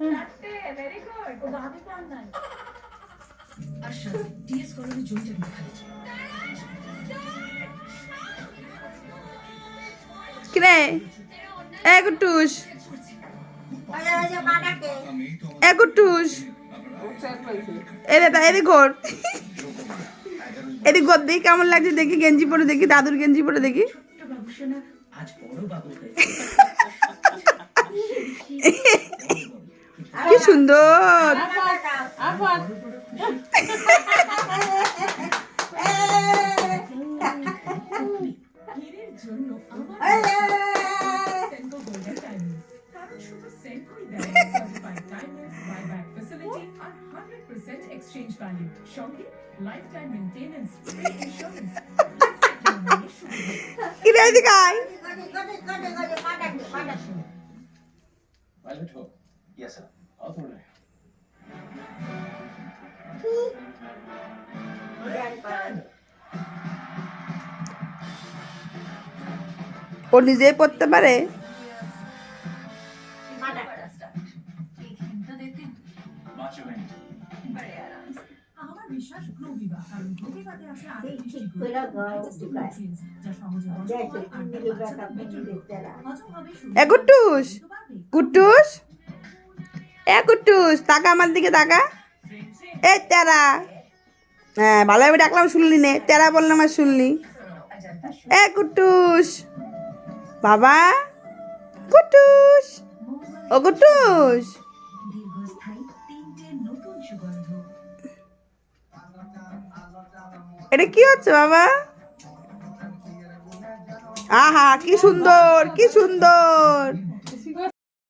কিরে এ গুট্টুস এ গুট্টুস এ বেটা এদিক ঘর এদিক ঘর দেখি কেমন লাগছে দেখি গেঞ্জি পরে দেখি দাদুর গেঞ্জি পরে দেখি কি সুন্দর ও নিজেই পড়তে পারে এ গুট্টুস গুট্টুস এ গুট্টুস তাকা আমার দিকে তাকা এই তেরা হ্যাঁ ভালোভাবে ডাকলাম শুনলি নে তেরা বললাম আর শুনলি এ গুট্টুস বাবা গুট্টুস ও গুট্টুস এটা কি হচ্ছে বাবা আহা কি সুন্দর কি সুন্দর